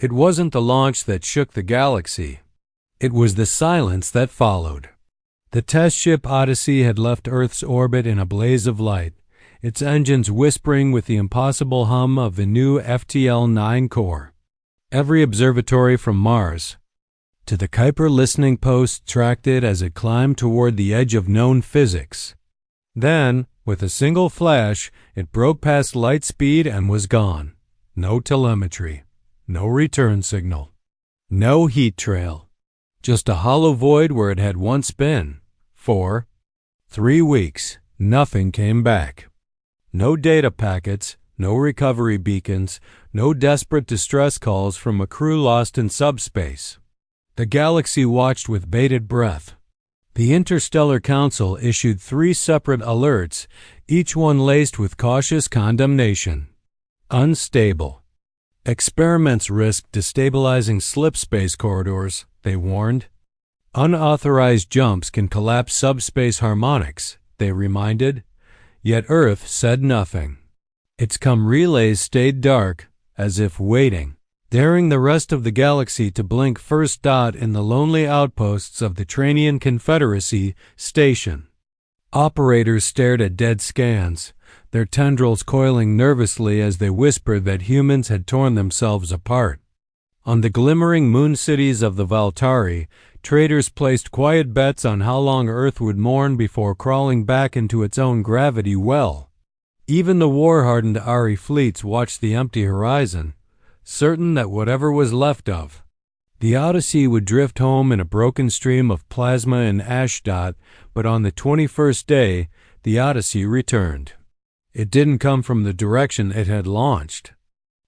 It wasn't the launch that shook the galaxy. It was the silence that followed. The test ship Odyssey had left Earth's orbit in a blaze of light, its engines whispering with the impossible hum of the new FTL-9 core. Every observatory from Mars to the Kuiper listening post tracked it as it climbed toward the edge of known physics. Then, with a single flash, it broke past light speed and was gone. No telemetry, no return signal, no heat trail. Just a hollow void where it had once been. For 3 weeks, nothing came back. No data packets, no recovery beacons, no desperate distress calls from a crew lost in subspace. The galaxy watched with bated breath. The Interstellar Council issued 3 separate alerts, each one laced with cautious condemnation. Unstable. Experiments risk destabilizing slipspace corridors, they warned. Unauthorized jumps can collapse subspace harmonics, they reminded. Yet Earth said nothing. Its relays stayed dark, as if waiting, daring the rest of the galaxy to blink first dot in the lonely outposts of the Tranian Confederacy station. Operators stared at dead scans, their tendrils coiling nervously as they whispered that humans had torn themselves apart. On the glimmering moon cities of the Valtari, traders placed quiet bets on how long Earth would mourn before crawling back into its own gravity well. Even the war-hardened Ari fleets watched the empty horizon, certain that whatever was left of the Odyssey would drift home in a broken stream of plasma and ash dot, but on the 21st day, the Odyssey returned. It didn't come from the direction it had launched.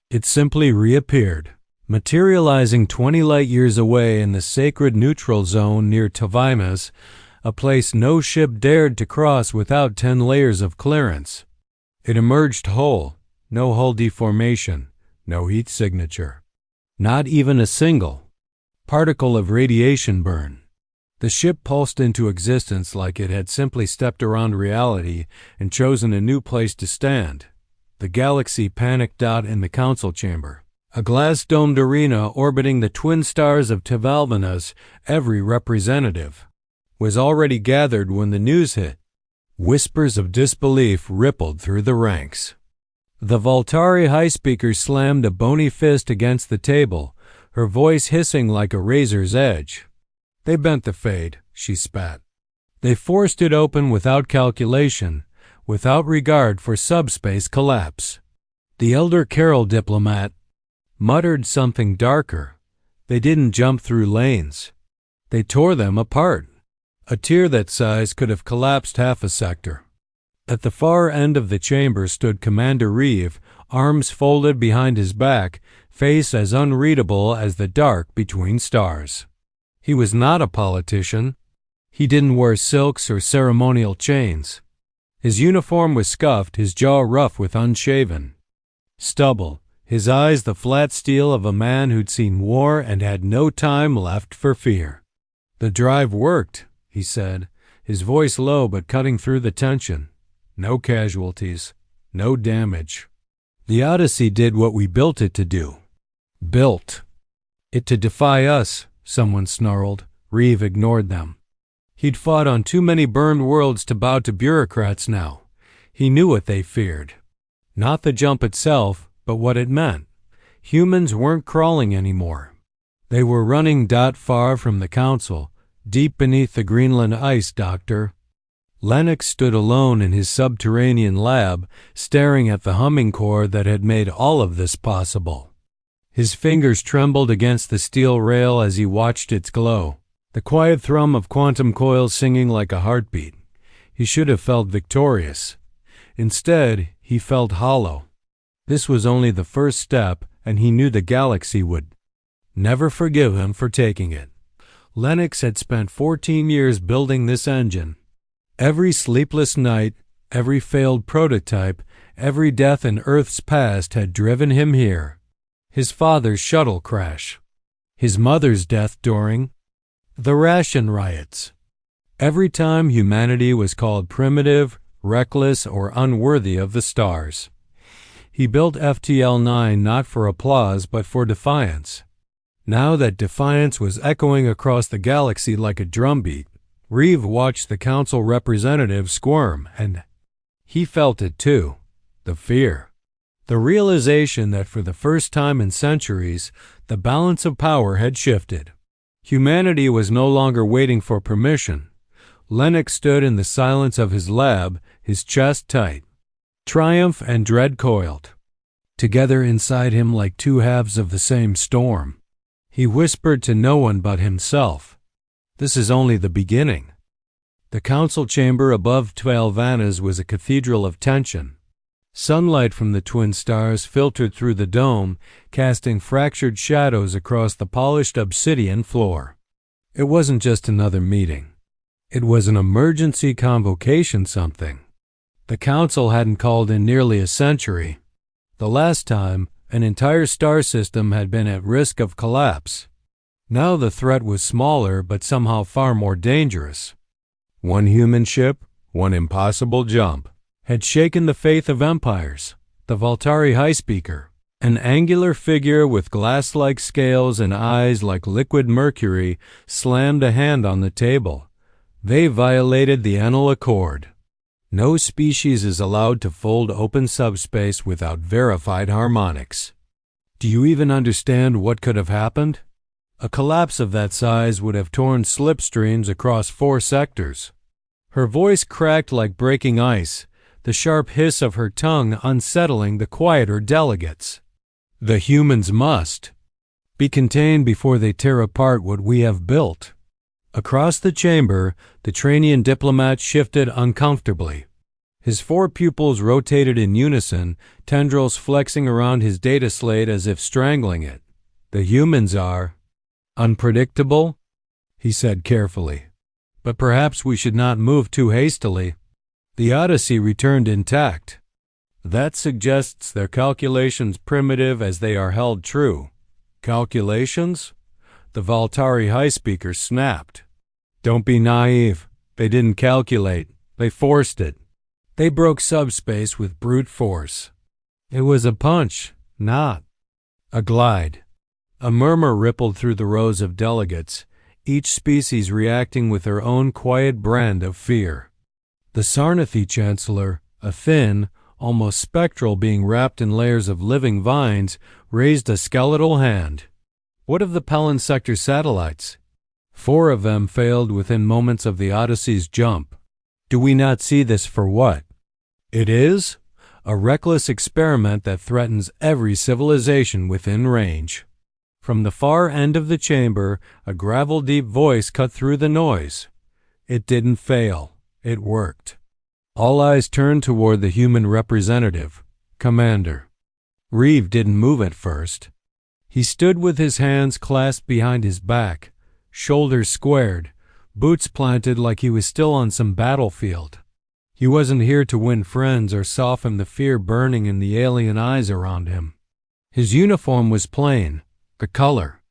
It simply reappeared, materializing 20 light-years away in the sacred neutral zone near Tavimas, a place no ship dared to cross without 10 layers of clearance. It emerged whole, no hull deformation, no heat signature. Not even a single particle of radiation burn. The ship pulsed into existence like it had simply stepped around reality and chosen a new place to stand. The galaxy panicked out in the council chamber, a glass-domed arena orbiting the twin stars of Tevalvanas. Every representative was already gathered when the news hit. Whispers of disbelief rippled through the ranks. The Valtari high speaker slammed a bony fist against the table, her voice hissing like a razor's edge. They bent the fade, she spat. They forced it open without calculation, without regard for subspace collapse. The elder Carol diplomat muttered something darker. They didn't jump through lanes. They tore them apart. A tear that size could have collapsed half a sector. At the far end of the chamber stood Commander Reev, arms folded behind his back, face as unreadable as the dark between stars. He was not a politician. He didn't wear silks or ceremonial chains. His uniform was scuffed, his jaw rough with unshaven stubble, his eyes the flat steel of a man who'd seen war and had no time left for fear. "The drive worked," he said, his voice low but cutting through the tension. "No casualties, no damage. The Odyssey did what we built it to do." "Built it to defy us," someone snarled. Reev ignored them. He'd fought on too many burned worlds to bow to bureaucrats now. He knew what they feared. Not the jump itself, but what it meant. Humans weren't crawling anymore. They were running far from the council, deep beneath the Greenland ice, Doctor. Lennox stood alone in his subterranean lab, staring at the humming core that had made all of this possible. His fingers trembled against the steel rail as he watched its glow, the quiet thrum of quantum coils singing like a heartbeat. He should have felt victorious. Instead, he felt hollow. This was only the first step, and he knew the galaxy would never forgive him for taking it. Lennox had spent 14 years building this engine. Every sleepless night, every failed prototype, every death in Earth's past had driven him here. His father's shuttle crash, his mother's death during the ration riots. Every time humanity was called primitive, reckless, or unworthy of the stars. He built FTL-9 not for applause but for defiance. Now that defiance was echoing across the galaxy like a drumbeat, Reeve watched the council representative squirm, and he felt it too. The fear. The realization that for the first time in centuries, the balance of power had shifted. Humanity was no longer waiting for permission. Lennox stood in the silence of his lab, his chest tight. Triumph and dread coiled together inside him like two halves of the same storm. He whispered to no one but himself, "This is only the beginning." The council chamber above Twelvanas was a cathedral of tension. Sunlight from the twin stars filtered through the dome, casting fractured shadows across the polished obsidian floor. It wasn't just another meeting. It was an emergency convocation something. The council hadn't called in nearly a century. The last time, an entire star system had been at risk of collapse. Now the threat was smaller but somehow far more dangerous. One human ship, one impossible jump, had shaken the faith of empires. The Valtari High Speaker, an angular figure with glass-like scales and eyes like liquid mercury, slammed a hand on the table. They violated the Enel Accord. No species is allowed to fold open subspace without verified harmonics. Do you even understand what could have happened? A collapse of that size would have torn slipstreams across 4 sectors. Her voice cracked like breaking ice, the sharp hiss of her tongue unsettling the quieter delegates. The humans must be contained before they tear apart what we have built. Across the chamber, the Tranian diplomat shifted uncomfortably. His 4 pupils rotated in unison, tendrils flexing around his data slate as if strangling it. The humans are unpredictable, he said carefully. But perhaps we should not move too hastily. The Odyssey returned intact. That suggests their calculations primitive as they are held true. Calculations? The Valtari High Speaker snapped. Don't be naive. They didn't calculate. They forced it. They broke subspace with brute force. It was a punch, not a glide. A murmur rippled through the rows of delegates, each species reacting with their own quiet brand of fear. The Sarnathi Chancellor, a thin, almost spectral being wrapped in layers of living vines, raised a skeletal hand. What of the Pelin Sector satellites? 4 of them failed within moments of the Odyssey's jump. Do we not see this for what it is? A reckless experiment that threatens every civilization within range. From the far end of the chamber, a gravel-deep voice cut through the noise. It didn't fail. It worked. All eyes turned toward the human representative, Commander. Reeve didn't move at first. He stood with his hands clasped behind his back, shoulders squared, boots planted like he was still on some battlefield. He wasn't here to win friends or soften the fear burning in the alien eyes around him. His uniform was plain, the color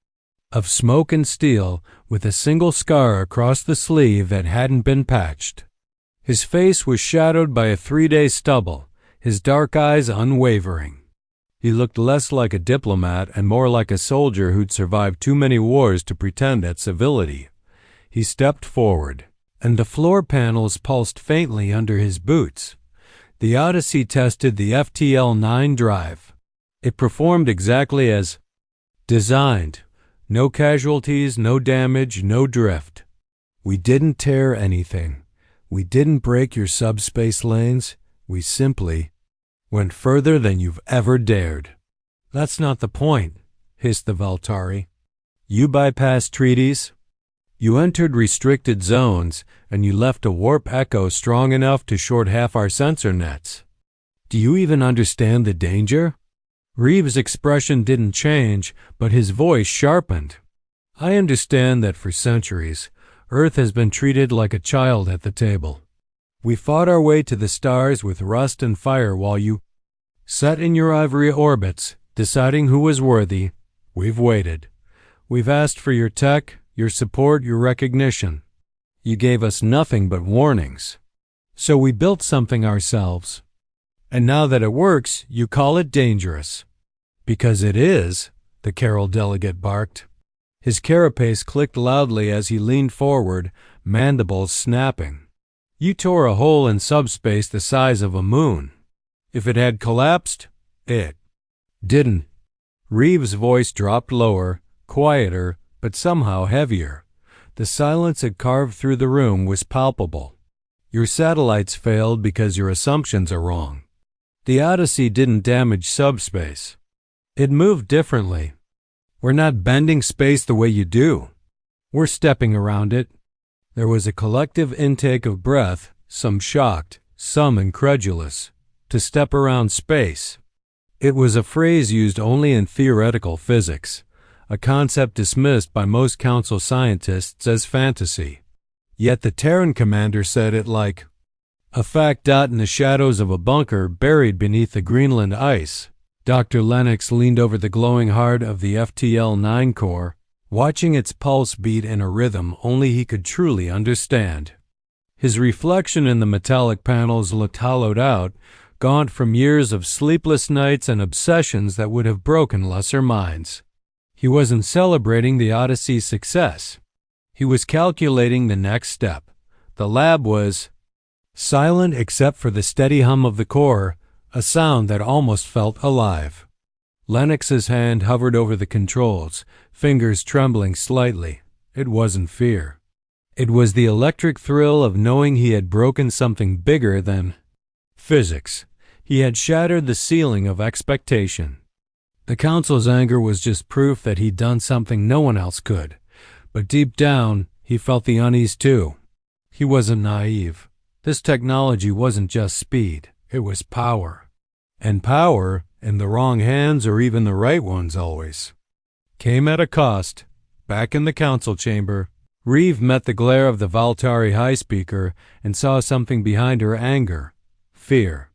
of smoke and steel, with a single scar across the sleeve that hadn't been patched. His face was shadowed by a 3-day stubble, his dark eyes unwavering. He looked less like a diplomat and more like a soldier who'd survived too many wars to pretend at civility. He stepped forward, and the floor panels pulsed faintly under his boots. The Odyssey tested the FTL-9 drive. It performed exactly as designed. No casualties, no damage, no drift. We didn't tear anything. We didn't break your subspace lanes. We simply went further than you've ever dared. That's not the point, hissed the Valtari. You bypassed treaties. You entered restricted zones, and you left a warp echo strong enough to short half our sensor nets. Do you even understand the danger? Reeve's expression didn't change, but his voice sharpened. I understand that for centuries, Earth has been treated like a child at the table. We fought our way to the stars with rust and fire while you sat in your ivory orbits, deciding who was worthy. We've waited. We've asked for your tech, your support, your recognition. You gave us nothing but warnings. So we built something ourselves. And now that it works, you call it dangerous. Because it is, the Carroll delegate barked. His carapace clicked loudly as he leaned forward, mandibles snapping. You tore a hole in subspace the size of a moon. If it had collapsed, it didn't. Reeves' voice dropped lower, quieter, but somehow heavier. The silence it carved through the room was palpable. Your satellites failed because your assumptions are wrong. The Odyssey didn't damage subspace. It moved differently. We're not bending space the way you do. We're stepping around it. There was a collective intake of breath, some shocked, some incredulous. To step around space. It was a phrase used only in theoretical physics, a concept dismissed by most council scientists as fantasy. Yet the Terran commander said it like a fact dot in the shadows of a bunker buried beneath the Greenland ice. Dr. Lennox leaned over the glowing heart of the FTL 9 core, watching its pulse beat in a rhythm only he could truly understand. His reflection in the metallic panels looked hollowed out, gaunt from years of sleepless nights and obsessions that would have broken lesser minds. He wasn't celebrating the Odyssey's success. He was calculating the next step. The lab was silent except for the steady hum of the core, a sound that almost felt alive. Lennox's hand hovered over the controls, fingers trembling slightly. It wasn't fear. It was the electric thrill of knowing he had broken something bigger than physics. He had shattered the ceiling of expectation. The Council's anger was just proof that he'd done something no one else could. But deep down, he felt the unease too. He wasn't naive. This technology wasn't just speed. It was power. And power, in the wrong hands or even the right ones always, came at a cost. Back in the Council chamber, Reeve met the glare of the Valtari high speaker and saw something behind her anger. Fear.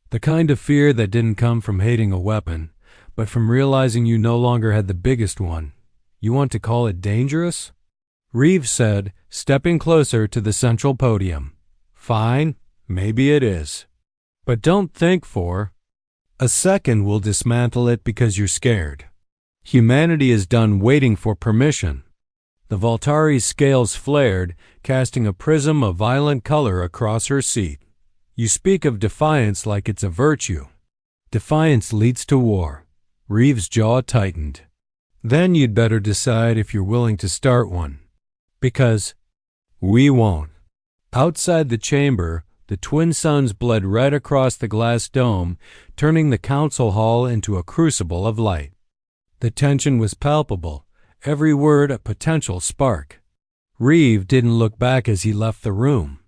The kind of fear that didn't come from hating a weapon, but from realizing you no longer had the biggest one. You want to call it dangerous? Reeve said, stepping closer to the central podium. Fine, maybe it is. But don't think for a second we'll dismantle it because you're scared. Humanity is done waiting for permission. The Valtari's scales flared, casting a prism of violent color across her seat. You speak of defiance like it's a virtue. Defiance leads to war. Reeves' jaw tightened. Then you'd better decide if you're willing to start one. Because we won't. Outside the chamber, the twin suns bled red across the glass dome, turning the council hall into a crucible of light. The tension was palpable, every word a potential spark. Reeve didn't look back as he left the room.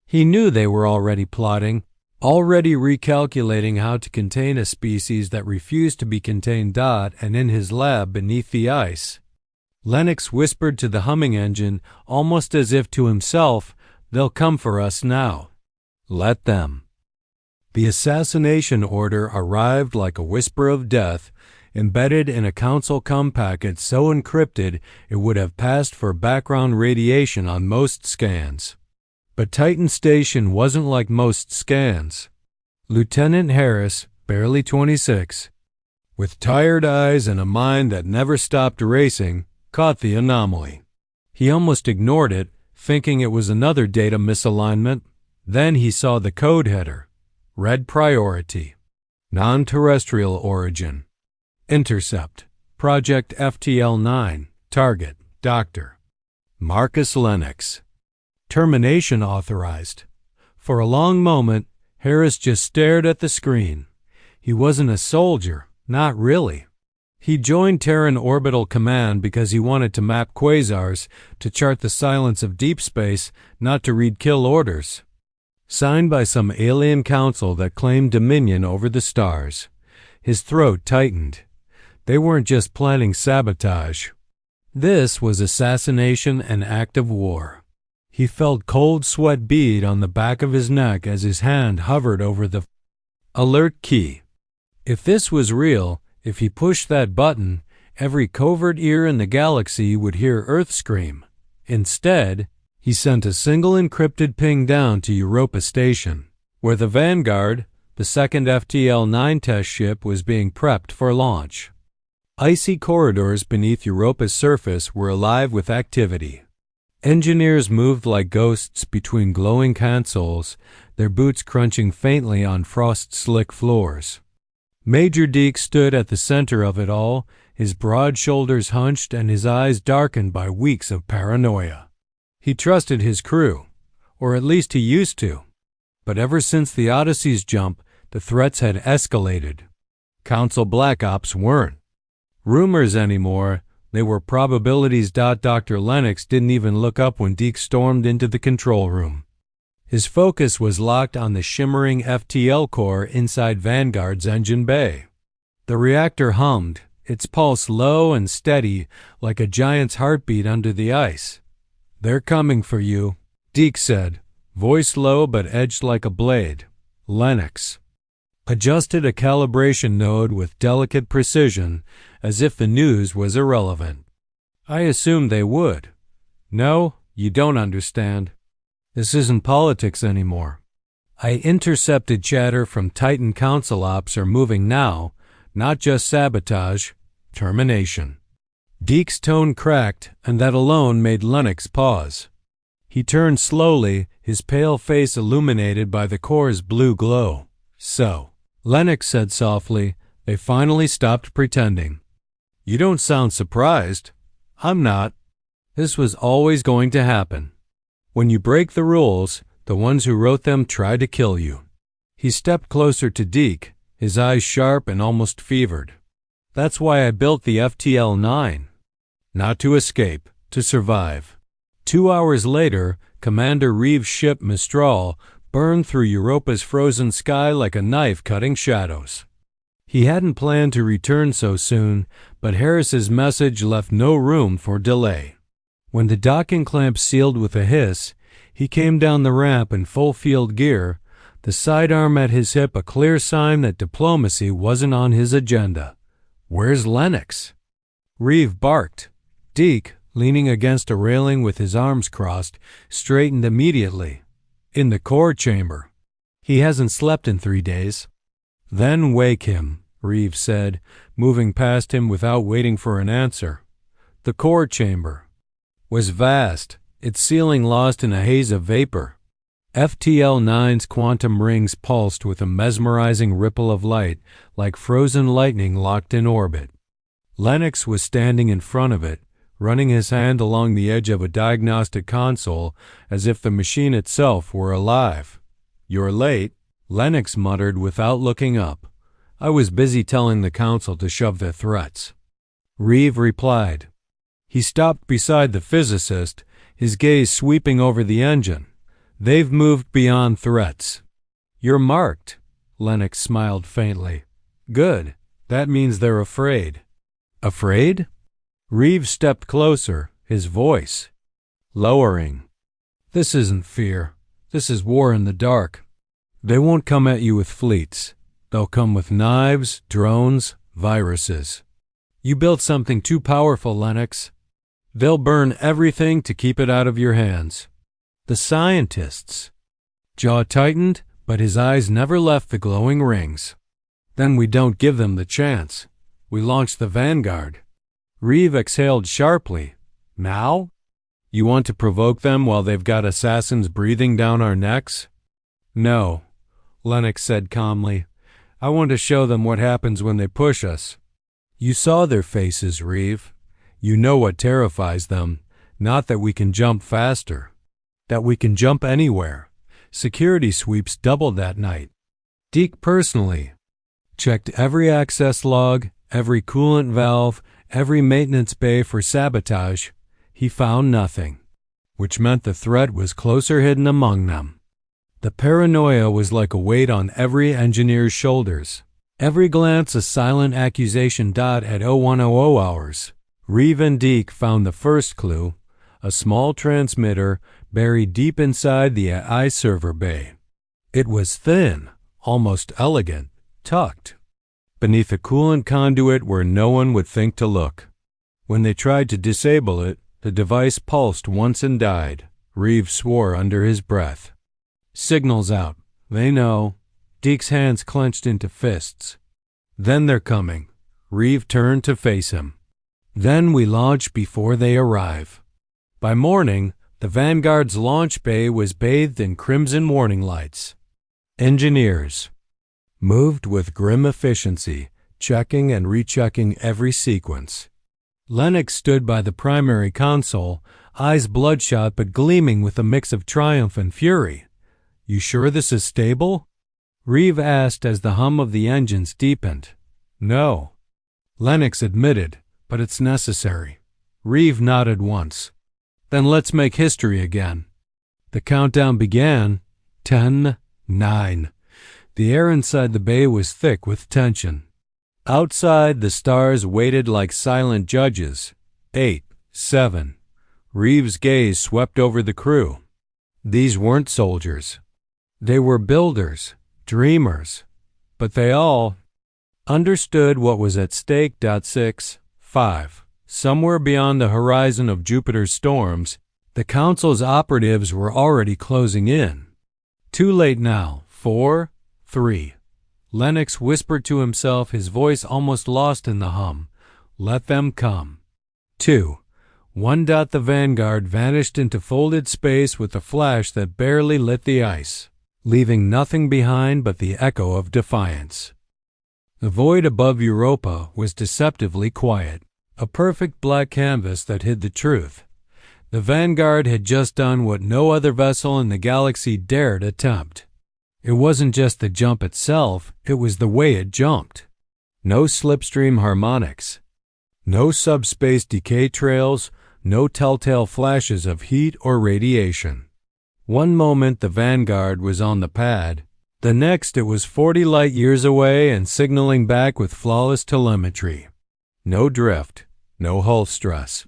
He knew they were already plotting, already recalculating how to contain a species that refused to be contained. And in his lab beneath the ice, Lennox whispered to the humming engine, almost as if to himself, "They'll come for us now. Let them." The assassination order arrived like a whisper of death, embedded in a council comm packet so encrypted it would have passed for background radiation on most scans. But Titan Station wasn't like most scans. Lieutenant Harris, barely 26, with tired eyes and a mind that never stopped racing, caught the anomaly. He almost ignored it, thinking it was another data misalignment. Then he saw the code header. Red priority. Non-terrestrial origin. Intercept. Project FTL-9. Target. Dr. Marcus Lennox. Termination authorized. For a long moment, Harris just stared at the screen. He wasn't a soldier. Not really. He joined Terran Orbital Command because he wanted to map quasars, to chart the silence of deep space, not to read kill orders. Signed by some alien council that claimed dominion over the stars. His throat tightened. They weren't just planning sabotage. This was assassination and act of war. He felt cold sweat bead on the back of his neck as his hand hovered over the alert key. If this was real, if he pushed that button, every covert ear in the galaxy would hear Earth scream. Instead, he sent a single encrypted ping down to Europa Station, where the Vanguard, The second FTL-9 test ship was being prepped for launch. Icy corridors beneath Europa's surface were alive with activity. Engineers moved like ghosts between glowing consoles, their boots crunching faintly on frost-slick floors. Major Deke stood at the center of it all, his broad shoulders hunched and his eyes darkened by weeks of paranoia. He trusted his crew, or at least he used to. But ever since the Odyssey's jump, the threats had escalated. Council Black Ops weren't rumors anymore, they were probabilities. Dr. Lennox didn't even look up when Deke stormed into the control room. His focus was locked on the shimmering FTL core inside Vanguard's engine bay. The reactor hummed, its pulse low and steady like a giant's heartbeat under the ice. "They're coming for you," Deke said, voice low but edged like a blade. Lennox adjusted a calibration node with delicate precision, as if the news was irrelevant. "I assumed they would." "No, you don't understand. This isn't politics anymore. I intercepted chatter from Titan Council ops are moving now, not just sabotage, termination." Deke's tone cracked, and that alone made Lennox pause. He turned slowly, his pale face illuminated by the core's blue glow. "So," Lennox said softly, "they finally stopped pretending. You don't sound surprised." "I'm not. This was always going to happen. When you break the rules, the ones who wrote them try to kill you." He stepped closer to Deke, his eyes sharp and almost fevered. "That's why I built the FTL-9. Not to escape, to survive." 2 hours later, Commander Reev's ship Mistral burned through Europa's frozen sky like a knife cutting shadows. He hadn't planned to return so soon, but Harris's message left no room for delay. When the docking clamp sealed with a hiss, he came down the ramp in full field gear, the sidearm at his hip a clear sign that diplomacy wasn't on his agenda. "Where's Lennox?" Reeve barked. Deke, leaning against a railing with his arms crossed, straightened immediately. "In the core chamber. He hasn't slept in 3 days." "Then wake him," Reeve said, moving past him without waiting for an answer. The core chamber was vast, its ceiling lost in a haze of vapor. FTL-9's quantum rings pulsed with a mesmerizing ripple of light, like frozen lightning locked in orbit. Lennox was standing in front of it, running his hand along the edge of a diagnostic console as if the machine itself were alive. "You're late," Lennox muttered without looking up. "I was busy telling the council to shove their threats." Reeve replied. He stopped beside the physicist, his gaze sweeping over the engine. "They've moved beyond threats." "You're marked," Lennox smiled faintly. "Good. That means they're afraid." "Afraid?" Reeve stepped closer, his voice lowering. "This isn't fear. This is war in the dark. They won't come at you with fleets. They'll come with knives, drones, viruses. You built something too powerful, Lennox. They'll burn everything to keep it out of your hands." "The scientists." Jaw tightened, but his eyes never left the glowing rings. "Then we don't give them the chance. We launch the Vanguard." Reeve exhaled sharply. "Now? You want to provoke them while they've got assassins breathing down our necks?" "No," Lennox said calmly. "I want to show them what happens when they push us." "You saw their faces, Reeve. You know what terrifies them. Not that we can jump faster. That we can jump anywhere. Security sweeps doubled that night. Deke personally checked every access log, every coolant valve, every maintenance bay for sabotage. He found nothing, which meant the threat was closer hidden among them. The paranoia was like a weight on every engineer's shoulders. Every glance a silent accusation. At 0100 hours, Reeve and Deke found the first clue, a small transmitter buried deep inside the AI server bay. It was thin, almost elegant, tucked beneath a coolant conduit where no one would think to look. When they tried to disable it, the device pulsed once and died. Reeve swore under his breath. "Signal's out. They know. Deke's hands clenched into fists. Then they're coming. Reeve turned to face him. Then we launch before they arrive. By morning, the Vanguard's launch bay was bathed in crimson warning lights. Engineers moved with grim efficiency, checking and rechecking every sequence. Lennox stood by the primary console, eyes bloodshot but gleaming with a mix of triumph and fury. "You sure this is stable?" Reeve asked as the hum of the engines deepened. "No," Lennox admitted, "but it's necessary." Reeve nodded once. "Then let's make history again." The countdown began. 10, 9. The air inside the bay was thick with tension. Outside, the stars waited like silent judges. 8, 7. Reeve's gaze swept over the crew. These weren't soldiers. They were builders, dreamers. But they all understood what was at stake. 6, 5. Somewhere beyond the horizon of Jupiter's storms, the Council's operatives were already closing in. Too late now. 4, 3. Lennox whispered to himself, his voice almost lost in the hum. "Let them come." 2. 1. The Vanguard vanished into folded space with a flash that barely lit the ice, leaving nothing behind but the echo of defiance. The void above Europa was deceptively quiet, a perfect black canvas that hid the truth. The Vanguard had just done what no other vessel in the galaxy dared attempt. It wasn't just the jump itself, it was the way it jumped. No slipstream harmonics. No subspace decay trails, no telltale flashes of heat or radiation. One moment the Vanguard was on the pad, the next it was 40 light-years away and signaling back with flawless telemetry. No drift, no hull stress.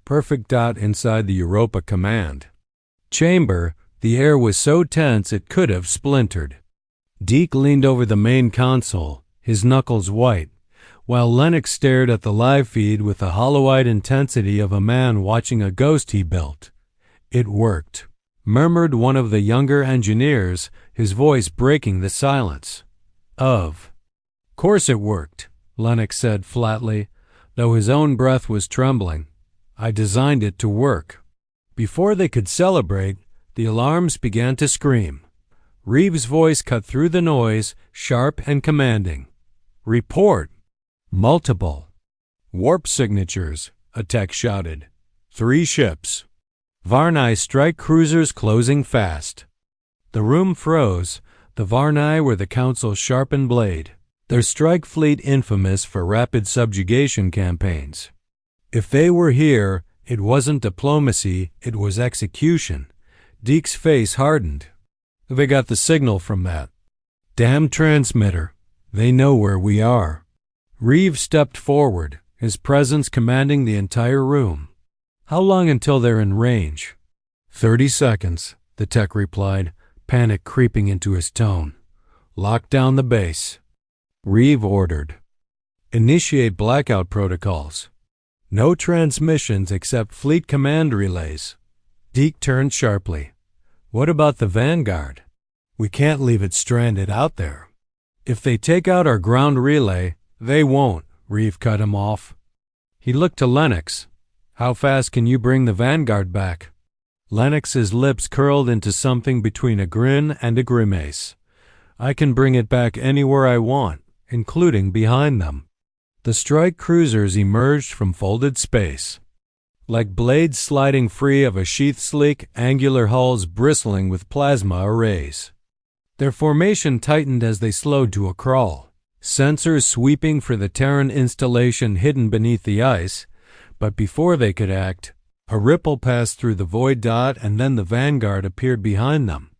Perfect. Inside the Europa command chamber, the air was so tense it could have splintered. Deke leaned over the main console, his knuckles white, while Lennox stared at the live feed with the hollow-eyed intensity of a man watching a ghost he built. "It worked," murmured one of the younger engineers, his voice breaking the silence. "Of course it worked," Lennox said flatly, though his own breath was trembling. "I designed it to work." Before they could celebrate, the alarms began to scream. Reeve's voice cut through the noise, sharp and commanding. "Report!" "Multiple warp signatures," a tech shouted. 3 ships. Varnai strike cruisers closing fast. The room froze. The Varnai were the Council's sharpened blade, their strike fleet infamous for rapid subjugation campaigns. If they were here, it wasn't diplomacy, it was execution. Deke's face hardened. "They got the signal from that damn transmitter. They know where we are." Reeve stepped forward, his presence commanding the entire room. "How long until they're in range?" 30 seconds, the tech replied, panic creeping into his tone. "Lock down the base." Reeve ordered. "Initiate blackout protocols. No transmissions except fleet command relays." Deke turned sharply. "What about the Vanguard? We can't leave it stranded out there." "If they take out our ground relay, they won't," Reeve cut him off. He looked to Lennox. "How fast can you bring the Vanguard back?" Lennox's lips curled into something between a grin and a grimace. "I can bring it back anywhere I want, including behind them." The strike cruisers emerged from folded space, like blades sliding free of a sheath-sleek, angular hulls bristling with plasma arrays. Their formation tightened as they slowed to a crawl, sensors sweeping for the Terran installation hidden beneath the ice, but before they could act, a ripple passed through the void. And then the Vanguard appeared behind them.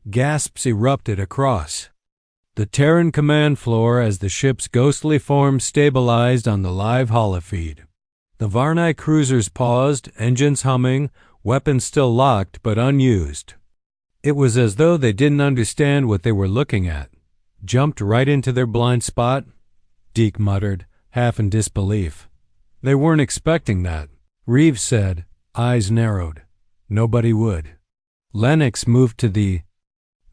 Gasps erupted across the Terran command floor as the ship's ghostly form stabilized on the live holofeed. The Varnai cruisers paused, engines humming, weapons still locked but unused. It was as though they didn't understand what they were looking at. "Jumped right into their blind spot?" Deke muttered, half in disbelief. "They weren't expecting that," Reeve said, eyes narrowed. "Nobody would." Lennox moved to the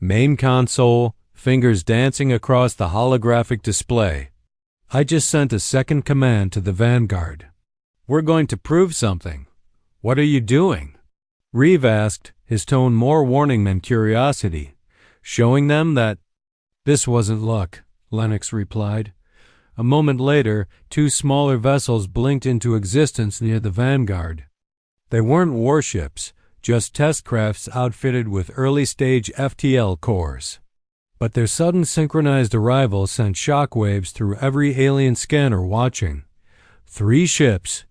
main console, fingers dancing across the holographic display. "I just sent a second command to the Vanguard. We're going to prove something." "What are you doing?" Reeve asked, his tone more warning than curiosity. "Showing them that—" "This wasn't luck," Lennox replied. A moment later, two smaller vessels blinked into existence near the Vanguard. They weren't warships, just test crafts outfitted with early-stage FTL cores. But their sudden synchronized arrival sent shockwaves through every alien scanner watching. "3 ships,"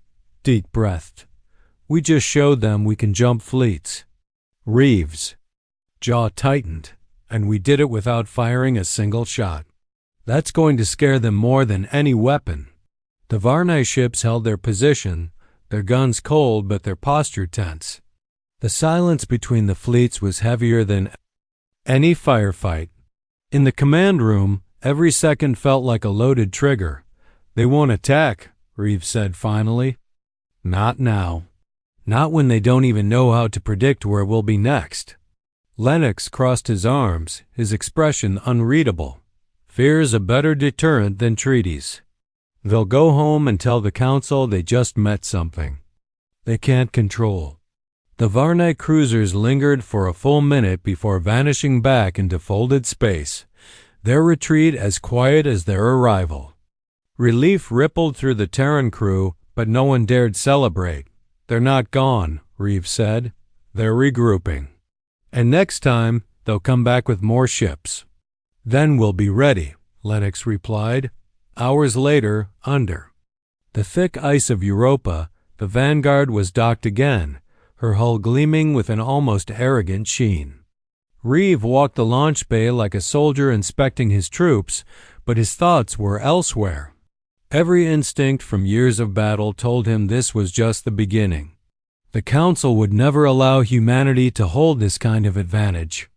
deep-breathed. "We just showed them we can jump fleets." Reeves' jaw tightened, "and we did it without firing a single shot. That's going to scare them more than any weapon." The Varnai ships held their position, their guns cold but their posture tense. The silence between the fleets was heavier than any firefight. In the command room, every second felt like a loaded trigger. "They won't attack," Reeves said finally. "Not now. Not when they don't even know how to predict where we'll be next." Lennox crossed his arms, his expression unreadable. "Fear's a better deterrent than treaties. They'll go home and tell the Council they just met something they can't control." The Varnai cruisers lingered for a full minute before vanishing back into folded space, their retreat as quiet as their arrival. Relief rippled through the Terran crew, but no one dared celebrate. "They're not gone," Reeves said. "They're regrouping. And next time, they'll come back with more ships." "Then we'll be ready," Lennox replied. Hours later, under the thick ice of Europa, the Vanguard was docked again, her hull gleaming with an almost arrogant sheen. Reeve walked the launch bay like a soldier inspecting his troops, but his thoughts were elsewhere. Every instinct from years of battle told him this was just the beginning. The Council would never allow humanity to hold this kind of advantage.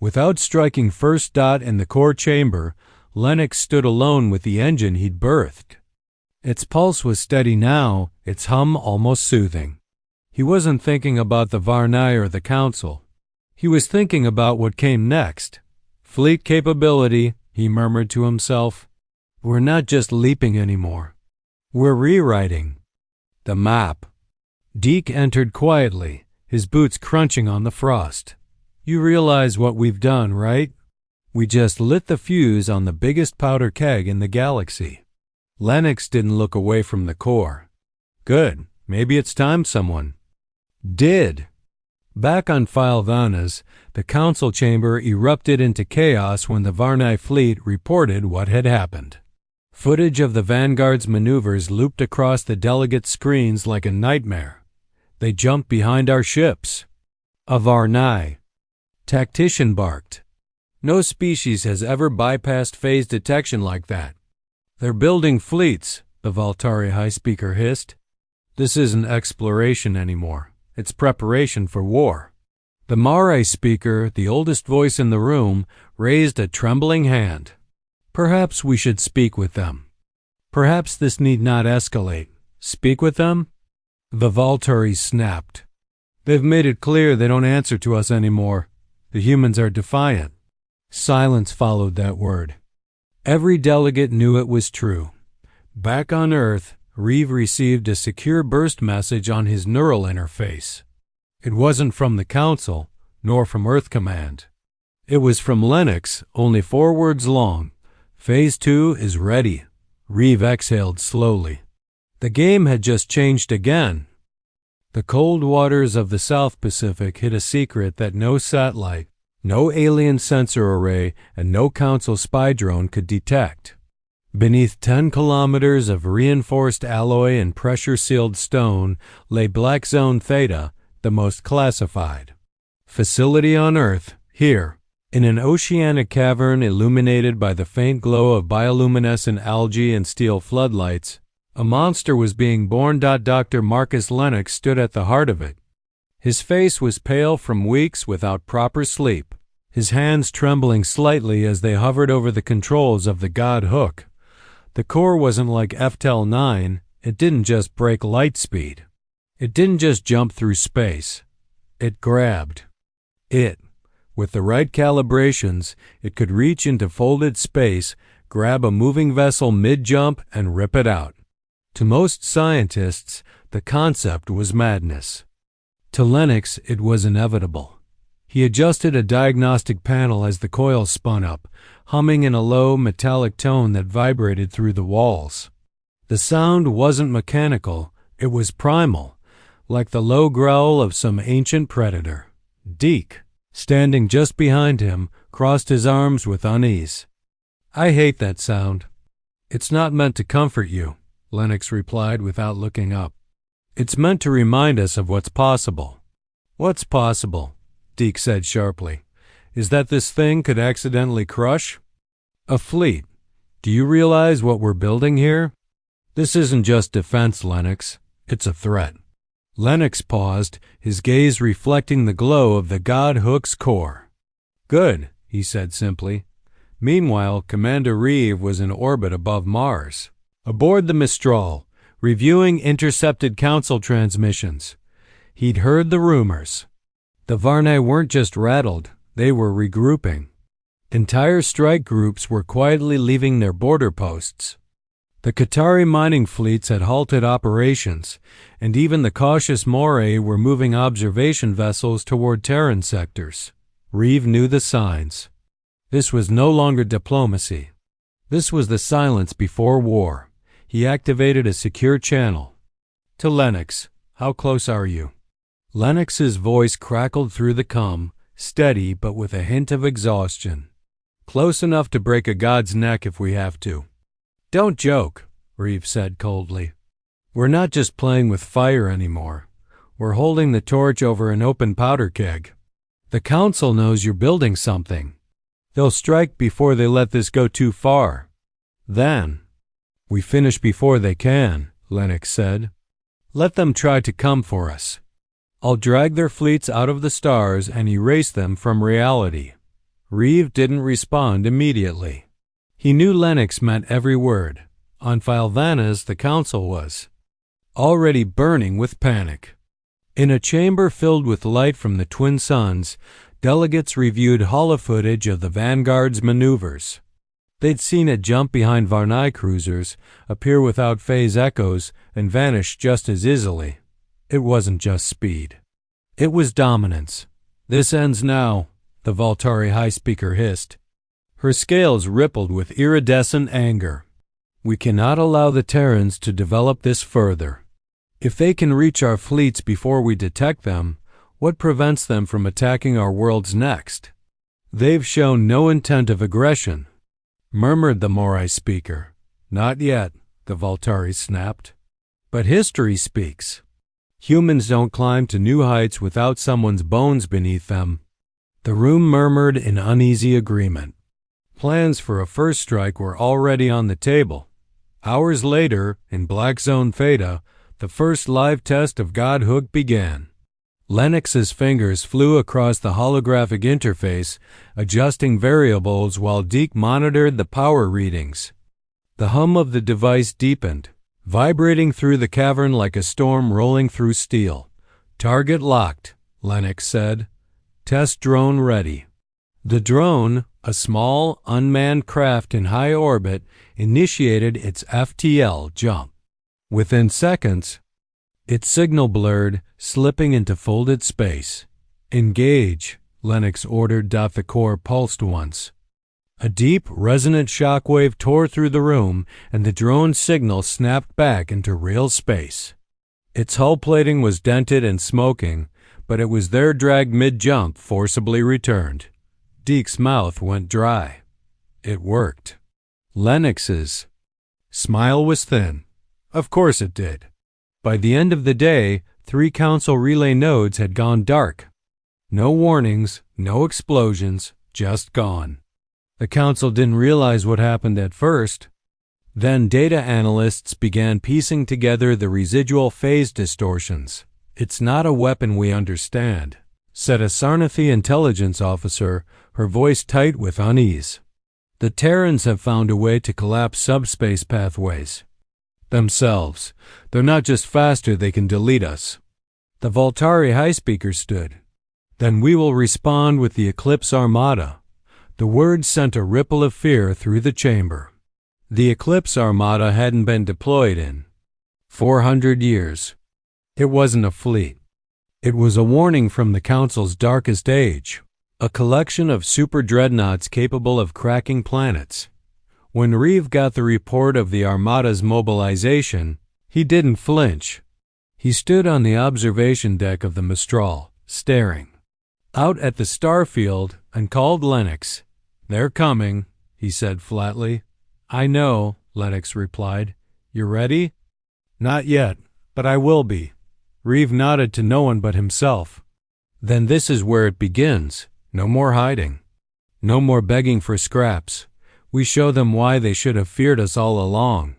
Without striking first dot in the core chamber, Lennox stood alone with the engine he'd birthed. Its pulse was steady now, its hum almost soothing. He wasn't thinking about the Varnai or the Council. He was thinking about what came next. "Fleet capability," he murmured to himself. "We're not just leaping anymore. We're rewriting the map." Deke entered quietly, his boots crunching on the frost. "You realize what we've done, right? We just lit the fuse on the biggest powder keg in the galaxy." Lennox didn't look away from the core. "Good. Maybe it's time someone did." Back on Phylvanas, the Council chamber erupted into chaos when the Varnai fleet reported what had happened. Footage of the Vanguard's maneuvers looped across the delegate screens like a nightmare. "They jumped behind our ships." A Varnai tactician barked. "No species has ever bypassed phase detection like that." "They're building fleets," the Valtari High Speaker hissed. "This isn't exploration anymore. It's preparation for war." The Mare speaker, the oldest voice in the room, raised a trembling hand. "Perhaps we should speak with them. Perhaps this need not escalate." "Speak with them?" The Valtari snapped. "They've made it clear they don't answer to us anymore. The humans are defiant." Silence followed that word. Every delegate knew it was true. Back on Earth, Reeve received a secure burst message on his neural interface. It wasn't from the Council, nor from Earth Command. It was from Lennox, only 4 words long. "Phase 2 is ready." Reeve exhaled slowly. The game had just changed again. The cold waters of the South Pacific hid a secret that no satellite, no alien sensor array, and no Council spy drone could detect. Beneath 10 kilometers of reinforced alloy and pressure-sealed stone lay Black Zone Theta, the most classified facility on Earth. Here, in an oceanic cavern illuminated by the faint glow of bioluminescent algae and steel floodlights, a monster was being born. Dr. Marcus Lennox stood at the heart of it. His face was pale from weeks without proper sleep, his hands trembling slightly as they hovered over the controls of the God Hook. The core wasn't like FTL 9, it didn't just break light speed. It didn't just jump through space. It grabbed. It With the right calibrations, it could reach into folded space, grab a moving vessel mid-jump, and rip it out. To most scientists, the concept was madness. To Lennox, it was inevitable. He adjusted a diagnostic panel as the coil spun up, humming in a low, metallic tone that vibrated through the walls. The sound wasn't mechanical, it was primal, like the low growl of some ancient predator. Deke, standing just behind him, crossed his arms with unease. "I hate that sound." "It's not meant to comfort you," Lennox replied without looking up. "It's meant to remind us of what's possible." "What's possible?" Deke said sharply. "Is that this thing could accidentally crush a fleet. Do you realize what we're building here? This isn't just defense, Lennox. It's a threat." Lennox paused, his gaze reflecting the glow of the God Hook's core. "Good," he said simply. Meanwhile, Commander Reev was in orbit above Mars, aboard the Mistral, reviewing intercepted Council transmissions. He'd heard the rumors. The Varnai weren't just rattled, they were regrouping. Entire strike groups were quietly leaving their border posts. The Qatari mining fleets had halted operations, and even the cautious Moray were moving observation vessels toward Terran sectors. Reev knew the signs. This was no longer diplomacy. This was the silence before war. He activated a secure channel. "To Lennox, how close are you?" Lennox's voice crackled through the comm, steady but with a hint of exhaustion. "Close enough to break a god's neck if we have to." "Don't joke," Reev said coldly. "We're not just playing with fire anymore. We're holding the torch over an open powder keg. The Council knows you're building something. They'll strike before they let this go too far. Then, we finish before they can," Lennox said. "Let them try to come for us. I'll drag their fleets out of the stars and erase them from reality." Reev didn't respond immediately. He knew Lennox meant every word. On Philvanas, the Council was already burning with panic. In a chamber filled with light from the twin suns, delegates reviewed holofootage of the Vanguard's maneuvers. They'd seen it jump behind Varnai cruisers, appear without phase echoes, and vanish just as easily. It wasn't just speed. It was dominance. "This ends now," the Voltari high speaker hissed. Her scales rippled with iridescent anger. "We cannot allow the Terrans to develop this further. If they can reach our fleets before we detect them, what prevents them from attacking our worlds next? They've shown no intent of aggression," murmured the Morai speaker. "Not yet," the Voltari snapped. "But history speaks. Humans don't climb to new heights without someone's bones beneath them." The room murmured in uneasy agreement. Plans for a first strike were already on the table. Hours later, in Black Zone Theta, the first live test of God Hook began. Lennox's fingers flew across the holographic interface, adjusting variables while Deke monitored the power readings. The hum of the device deepened, vibrating through the cavern like a storm rolling through steel. "Target locked," Lennox said. "Test drone ready." The drone, a small, unmanned craft in high orbit, initiated its FTL jump. Within seconds, its signal blurred, slipping into folded space. "Engage," Lennox ordered. The core pulsed once. A deep, resonant shockwave tore through the room, and the drone's signal snapped back into real space. Its hull plating was dented and smoking, but it was there dragged mid-jump, forcibly returned. Deke's mouth went dry. It worked. Lennox's smile was thin. Of course it did. By the end of the day, 3 Council relay nodes had gone dark. No warnings, no explosions, just gone. The Council didn't realize what happened at first. Then data analysts began piecing together the residual phase distortions. "It's not a weapon we understand," said a Sarnathi intelligence officer, her voice tight with unease. "The Terrans have found a way to collapse subspace pathways. Themselves. They're not just faster, they can delete us." The Voltari high speaker stood. Then we will respond with the Eclipse Armada. The words sent a ripple of fear through the chamber. The Eclipse Armada hadn't been deployed in 400 years. It wasn't a fleet. It was a warning from the Council's darkest age, a collection of super dreadnoughts capable of cracking planets. When Reeve got the report of the Armada's mobilization, he didn't flinch. He stood on the observation deck of the Mistral, staring out at the starfield, and called Lennox. "They're coming," he said flatly. "I know," Lennox replied. "You ready?" "Not yet, but I will be." Reeve nodded to no one but himself. "Then this is where it begins. No more hiding. No more begging for scraps. We show them why they should have feared us all along."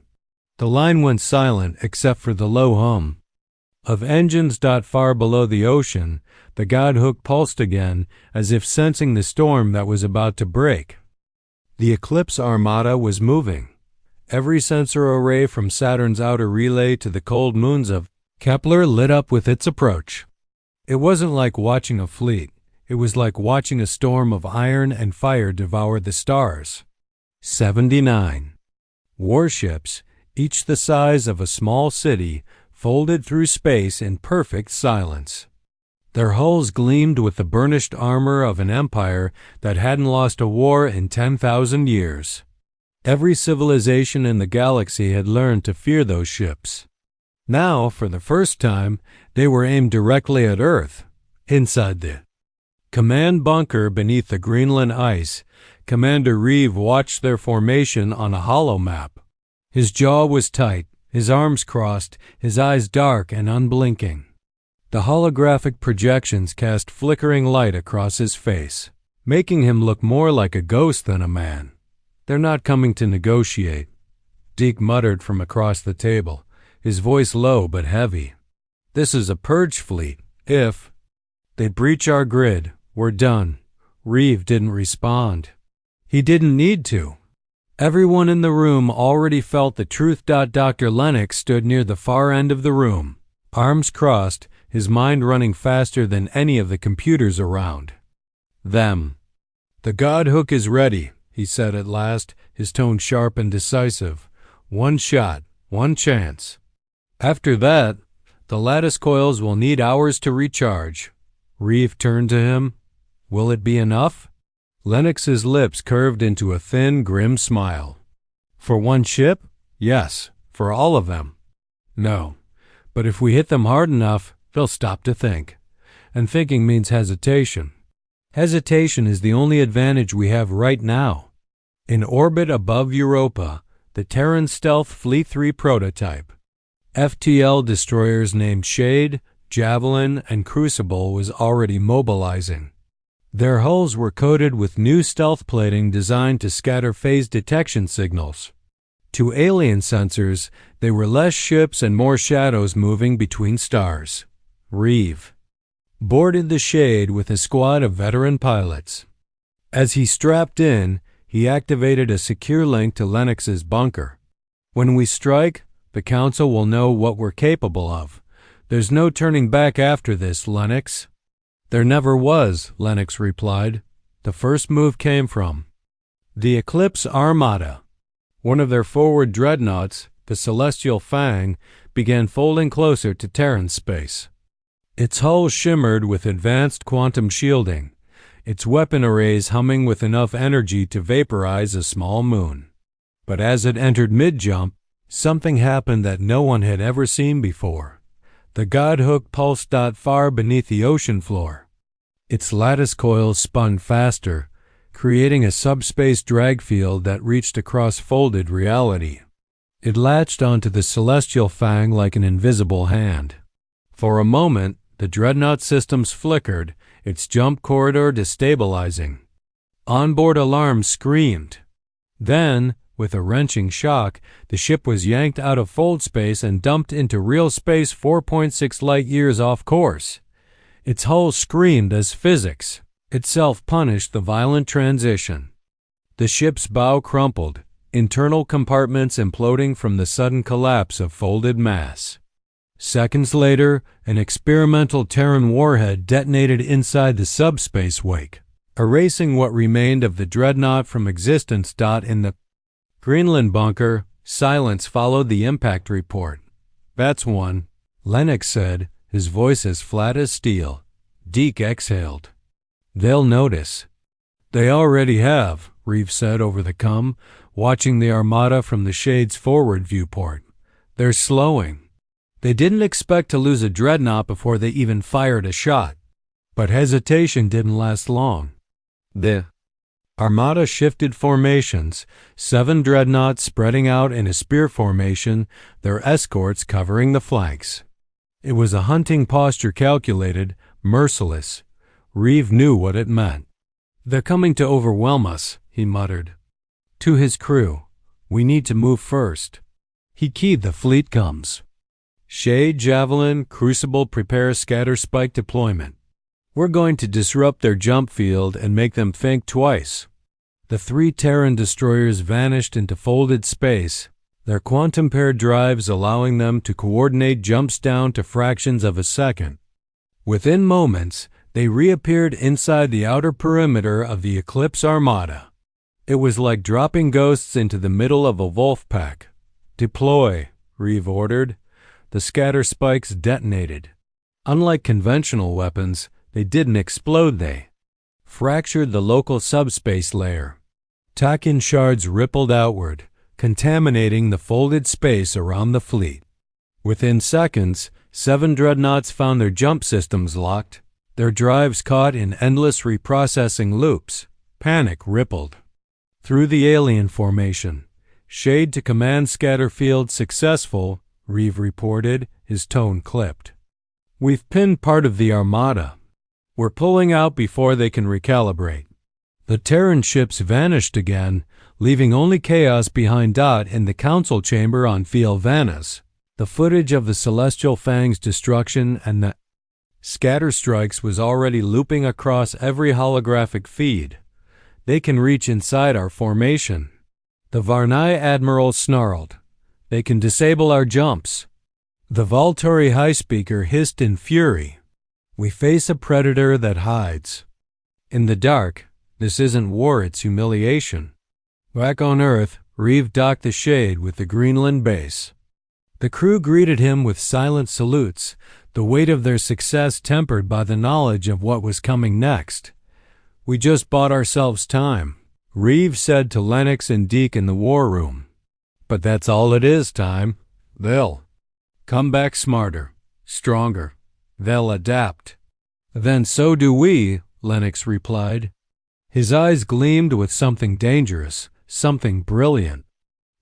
The line went silent except for the low hum of engines. Far below the ocean, the Godhook pulsed again, as if sensing the storm that was about to break. The Eclipse Armada was moving. Every sensor array from Saturn's outer relay to the cold moons of Kepler lit up with its approach. It wasn't like watching a fleet. It was like watching a storm of iron and fire devour the stars. 79 warships, each the size of a small city, folded through space in perfect silence. Their hulls gleamed with the burnished armor of an empire that hadn't lost a war in 10,000 years. Every civilization in the galaxy had learned to fear those ships. Now, for the first time, they were aimed directly at Earth, inside the command bunker beneath the Greenland ice. Commander Reev watched their formation on a holomap. His jaw was tight, his arms crossed, his eyes dark and unblinking. The holographic projections cast flickering light across his face, making him look more like a ghost than a man. "They're not coming to negotiate," Deke muttered from across the table, his voice low but heavy. "This is a purge fleet. If they breach our grid, we're done." Reeve didn't respond. He didn't need to. Everyone in the room already felt the truth. Dr. Lennox stood near the far end of the room, arms crossed, his mind running faster than any of the computers around. "Them. The Godhook is ready," he said at last, his tone sharp and decisive. "One shot, one chance. After that, the lattice coils will need hours to recharge." Reeve turned to him. "Will it be enough?" Lennox's lips curved into a thin, grim smile. "For one ship? Yes. For all of them? No. But if we hit them hard enough, they'll stop to think. And thinking means hesitation. Hesitation is the only advantage we have right now." In orbit above Europa, the Terran Stealth Fleet 3 prototype, FTL destroyers named Shade, Javelin, and Crucible was already mobilizing. Their hulls were coated with new stealth plating designed to scatter phase detection signals. To alien sensors, they were less ships and more shadows moving between stars. Reeve boarded the Shade with a squad of veteran pilots. As he strapped in, he activated a secure link to Lennox's bunker. "When we strike, the Council will know what we're capable of. There's no turning back after this, Lennox." "There never was," Lennox replied. "The first move came from the Eclipse Armada." One of their forward dreadnoughts, the Celestial Fang, began folding closer to Terran space. Its hull shimmered with advanced quantum shielding, its weapon arrays humming with enough energy to vaporize a small moon. But as it entered mid-jump, something happened that no one had ever seen before. The Godhook pulsed far beneath the ocean floor. Its lattice coils spun faster, creating a subspace drag field that reached across folded reality. It latched onto the Celestial Fang like an invisible hand. For a moment, the dreadnought systems flickered, its jump corridor destabilizing. Onboard alarms screamed. Then, with a wrenching shock, the ship was yanked out of fold space and dumped into real space 4.6 light-years off course. Its hull screamed as physics itself punished the violent transition. The ship's bow crumpled, internal compartments imploding from the sudden collapse of folded mass. Seconds later, an experimental Terran warhead detonated inside the subspace wake, erasing what remained of the dreadnought from existence. In the Greenland bunker, silence followed the impact report. "That's one," Lennox said, his voice as flat as steel. Deke exhaled. "They'll notice." "They already have," Reeves said over the com, watching the Armada from the Shade's forward viewport. "They're slowing." They didn't expect to lose a dreadnought before they even fired a shot. But hesitation didn't last long. The Armada shifted formations, 7 dreadnoughts spreading out in a spear formation, their escorts covering the flanks. It was a hunting posture calculated, merciless. Reeve knew what it meant. "They're coming to overwhelm us," he muttered. To his crew, "We need to move first." He keyed the fleet comes. Shade, Javelin, Crucible prepare scatter spike deployment. "We're going to disrupt their jump field and make them think twice." The 3 Terran destroyers vanished into folded space, their quantum-paired drives allowing them to coordinate jumps down to fractions of a second. Within moments, they reappeared inside the outer perimeter of the Eclipse Armada. It was like dropping ghosts into the middle of a wolf pack. "Deploy," Reeve ordered. The scatter spikes detonated. Unlike conventional weapons, they didn't explode, they fractured the local subspace layer. Tachyon shards rippled outward, contaminating the folded space around the fleet. Within seconds, 7 dreadnoughts found their jump systems locked, their drives caught in endless reprocessing loops. Panic rippled through the alien formation. "Shade to command scatter field successful," Reeve reported, his tone clipped. "We've pinned part of the Armada. We're pulling out before they can recalibrate." The Terran ships vanished again, leaving only chaos behind. In the council chamber on Fiel Vanas, the footage of the Celestial Fang's destruction and the scatter strikes was already looping across every holographic feed. "They can reach inside our formation." The Varnai admiral snarled. "They can disable our jumps." The Volturi high speaker hissed in fury. "We face a predator that hides." In the dark, this isn't war, it's humiliation. Back on Earth, Reeve docked the Shade with the Greenland base. The crew greeted him with silent salutes, the weight of their success tempered by the knowledge of what was coming next. "We just bought ourselves time," Reeve said to Lennox and Deke in the war room. "But that's all it is, time. They'll come back smarter, stronger. They'll adapt." "Then so do we," Lennox replied. His eyes gleamed with something dangerous, something brilliant.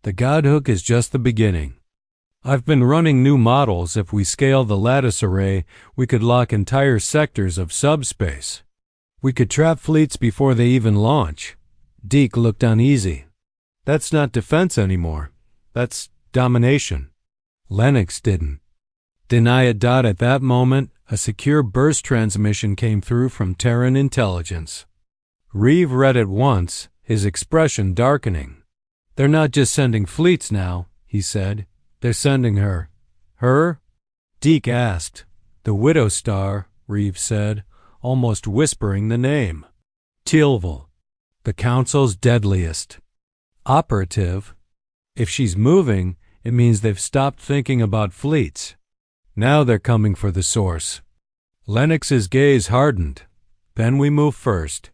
"The Godhook is just the beginning. I've been running new models. If we scale the lattice array, we could lock entire sectors of subspace. We could trap fleets before they even launch." Deke looked uneasy. "That's not defense anymore. That's domination." Lennox didn't deny it. At that moment, a secure burst transmission came through from Terran intelligence. Reeve read it once, his expression darkening. "They're not just sending fleets now," he said. "They're sending her." "Her?" Deke asked. "The Widow Star," Reeve said, almost whispering the name. "Teal'c, the Council's deadliest operative. If she's moving, it means they've stopped thinking about fleets. Now they're coming for the source." Lennox's gaze hardened. "Then we move first.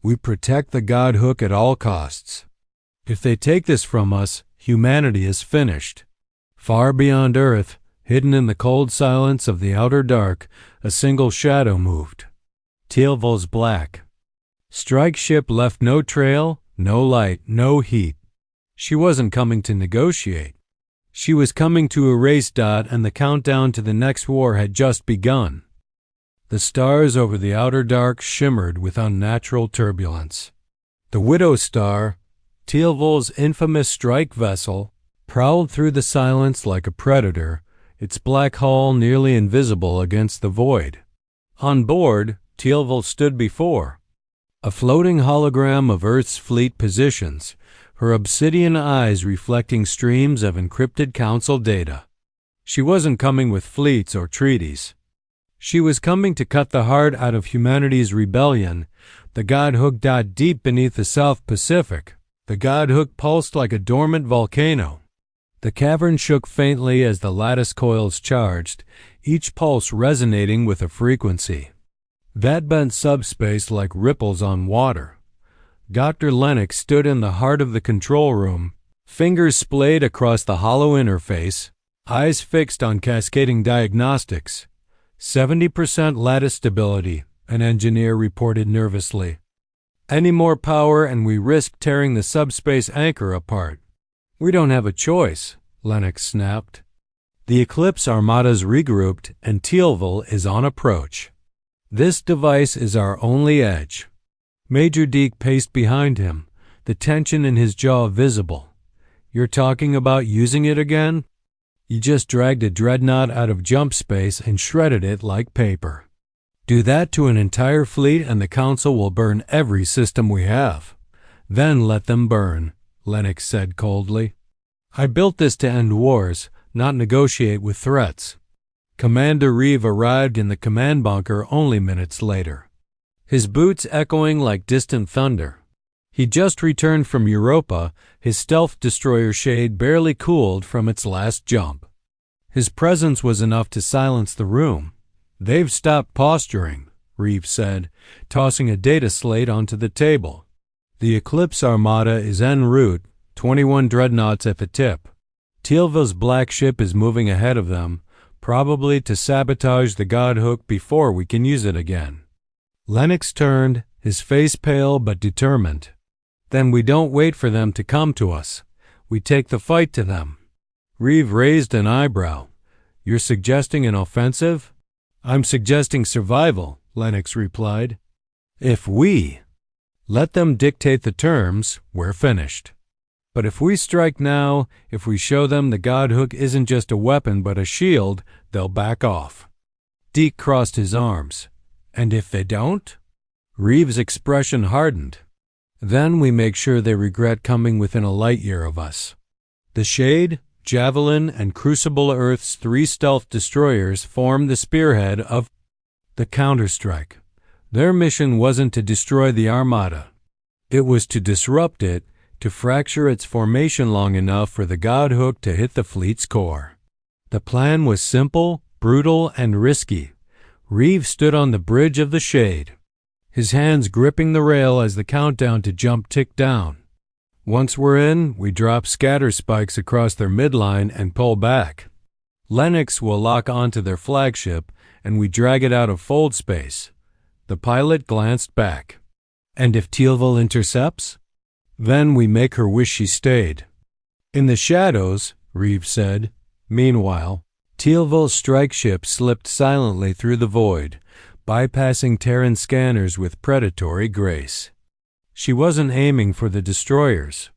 We protect the Godhook at all costs. If they take this from us, humanity is finished." Far beyond Earth, hidden in the cold silence of the outer dark, a single shadow moved. Teal'c's black strike ship left no trail, no light, no heat. She wasn't coming to negotiate. She was coming to erase. And the countdown to the next war had just begun. The stars over the outer dark shimmered with unnatural turbulence. The Widow Star, Teal'c's infamous strike vessel, prowled through the silence like a predator, its black hull nearly invisible against the void. On board, Teal'c stood before a floating hologram of Earth's fleet positions, her obsidian eyes reflecting streams of encrypted Council data. She wasn't coming with fleets or treaties. She was coming to cut the heart out of humanity's rebellion. The Godhook died deep beneath the South Pacific. The Godhook pulsed like a dormant volcano. The cavern shook faintly as the lattice coils charged, each pulse resonating with a frequency that bent subspace like ripples on water. Dr. Lennox stood in the heart of the control room, fingers splayed across the hollow interface, eyes fixed on cascading diagnostics. 70% lattice stability, an engineer reported nervously. Any more power and we risk tearing the subspace anchor apart. We don't have a choice, Lennox snapped. The Eclipse Armada's regrouped and Tealville is on approach. This device is our only edge. Major Deke paced behind him, the tension in his jaw visible. You're talking about using it again? You just dragged a dreadnought out of jump space and shredded it like paper. Do that to an entire fleet and the Council will burn every system we have. Then let them burn, Lennox said coldly. I built this to end wars, not negotiate with threats. Commander Reev arrived in the command bunker only minutes later, his boots echoing like distant thunder. He just returned from Europa, his stealth destroyer Shade barely cooled from its last jump. His presence was enough to silence the room. They've stopped posturing, Reeves said, tossing a data slate onto the table. The Eclipse Armada is en route, 21 dreadnoughts at the tip. Tealville's black ship is moving ahead of them, probably to sabotage the Godhook before we can use it again. Lennox turned, his face pale but determined. Then we don't wait for them to come to us. We take the fight to them. Reeve raised an eyebrow. You're suggesting an offensive? I'm suggesting survival, Lennox replied. If we let them dictate the terms, we're finished. But if we strike now, if we show them the Godhook isn't just a weapon but a shield, they'll back off. Deke crossed his arms. And if they don't? Reeves' expression hardened. Then we make sure they regret coming within a light year of us. The Shade, Javelin, and Crucible Earth's 3 stealth destroyers form the spearhead of the counterstrike. Their mission wasn't to destroy the Armada. It was to disrupt it, to fracture its formation long enough for the Godhook to hit the fleet's core. The plan was simple, brutal, and risky. Reeves stood on the bridge of the Shade, his hands gripping the rail as the countdown to jump ticked down. Once we're in, we drop scatter spikes across their midline and pull back. Lennox will lock onto their flagship, and we drag it out of fold space. The pilot glanced back. And if Tealville intercepts? Then we make her wish she stayed. In the shadows, Reeves said. Meanwhile, Tealville's strike ship slipped silently through the void, bypassing Terran scanners with predatory grace. She wasn't aiming for the destroyers.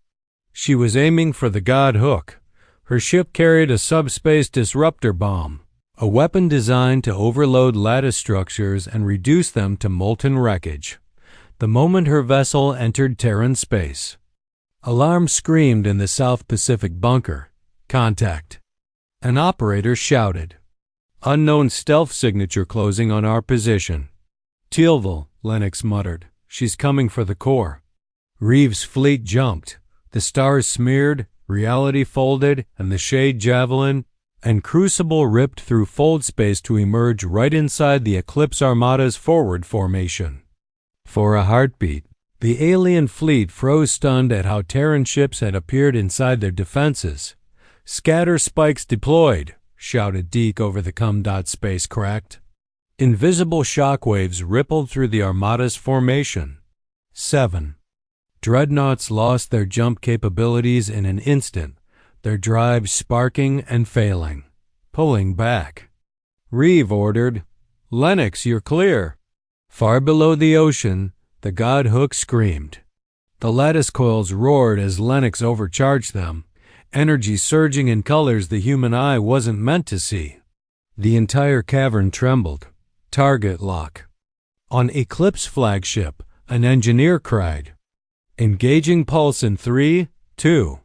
She was aiming for the Godhook. Her ship carried a subspace disruptor bomb, a weapon designed to overload lattice structures and reduce them to molten wreckage. The moment her vessel entered Terran space, alarm screamed in the South Pacific bunker. Contact. An operator shouted. Unknown stealth signature closing on our position. Tealville, Lennox muttered. She's coming for the core. Reeves' fleet jumped. The stars smeared, reality folded, and the Shade Javelin and Crucible ripped through fold space to emerge right inside the Eclipse Armada's forward formation. For a heartbeat, the alien fleet froze stunned at how Terran ships had appeared inside their defenses. Scatter spikes deployed, shouted Deke over the cum. Space cracked. Invisible shockwaves rippled through the Armada's formation. 7. Dreadnoughts lost their jump capabilities in an instant, their drives sparking and failing, pulling back. Reeve ordered, Lennox, you're clear. Far below the ocean, the Godhook screamed. The lattice coils roared as Lennox overcharged them, energy surging in colors the human eye wasn't meant to see. The entire cavern trembled. Target lock. On Eclipse flagship, an engineer cried. Engaging pulse in 3, 2,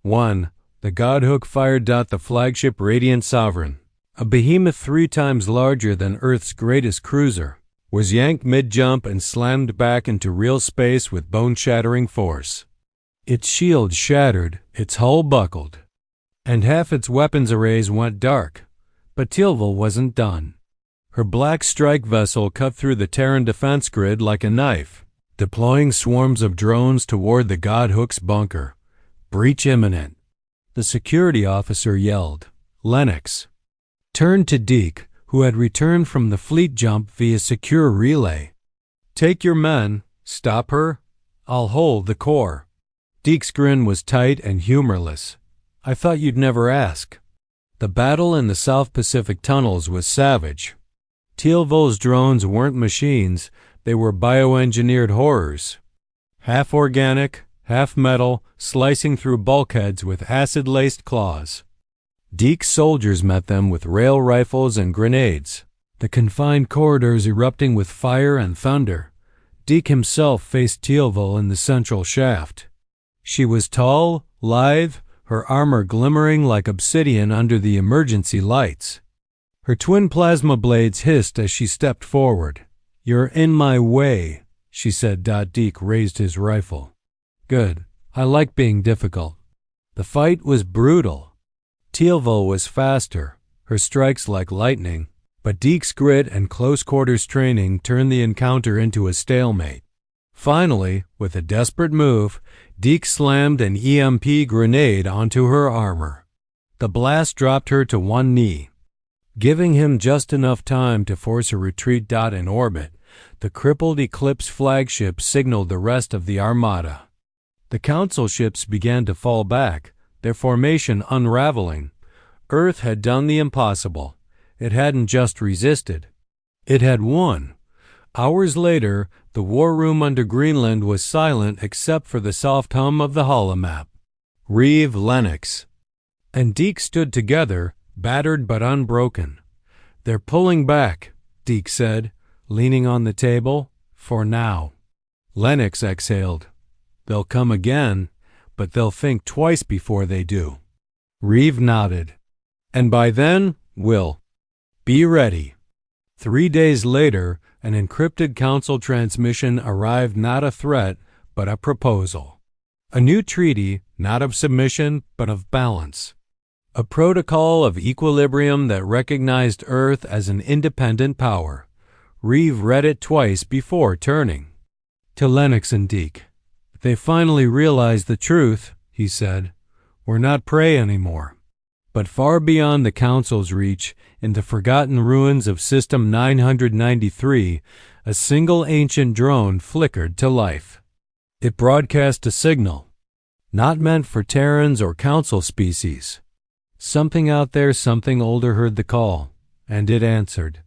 1. The Godhook fired. The flagship Radiant Sovereign, a behemoth 3 times larger than Earth's greatest cruiser, was yanked mid-jump and slammed back into real space with bone-shattering force. Its shield shattered, its hull buckled, and half its weapons arrays went dark. But Teal'c wasn't done. Her black strike vessel cut through the Terran defense grid like a knife, deploying swarms of drones toward the Godhook's bunker. Breach imminent. The security officer yelled. Lennox turned to Deke, who had returned from the fleet jump via secure relay. Take your men. Stop her. I'll hold the core. Deke's grin was tight and humorless. I thought you'd never ask. The battle in the South Pacific tunnels was savage. Teal'c's drones weren't machines, they were bioengineered horrors. Half organic, half metal, slicing through bulkheads with acid-laced claws. Deke's soldiers met them with rail rifles and grenades, the confined corridors erupting with fire and thunder. Deke himself faced Teal'c in the central shaft. She was tall, lithe, her armor glimmering like obsidian under the emergency lights. Her twin plasma blades hissed as she stepped forward. You're in my way, she said. Deke raised his rifle. Good. I like being difficult. The fight was brutal. Teal'c was faster, her strikes like lightning, but Deke's grit and close-quarters training turned the encounter into a stalemate. Finally, with a desperate move, Deke slammed an EMP grenade onto her armor. The blast dropped her to one knee, giving him just enough time to force a retreat. In orbit, the crippled Eclipse flagship signaled the rest of the Armada. The Council ships began to fall back, their formation unraveling. Earth had done the impossible. It hadn't just resisted. It had won. Hours later, the war room under Greenland was silent except for the soft hum of the holomap. Reeve, Lennox, and Deke stood together, battered but unbroken. They're pulling back, Deke said, leaning on the table. For now. Lennox exhaled. They'll come again, but they'll think twice before they do. Reeve nodded. And by then, we'll be ready. 3 days later, an encrypted Council transmission arrived, not a threat, but a proposal. A new treaty, not of submission, but of balance. A protocol of equilibrium that recognized Earth as an independent power. Reeve read it twice before turning to Lennox and Deke. They finally realized the truth, he said. We're not prey anymore. But far beyond the Council's reach, in the forgotten ruins of System 993, a single ancient drone flickered to life. It broadcast a signal, not meant for Terrans or Council species. Something out there, something older heard the call, and it answered.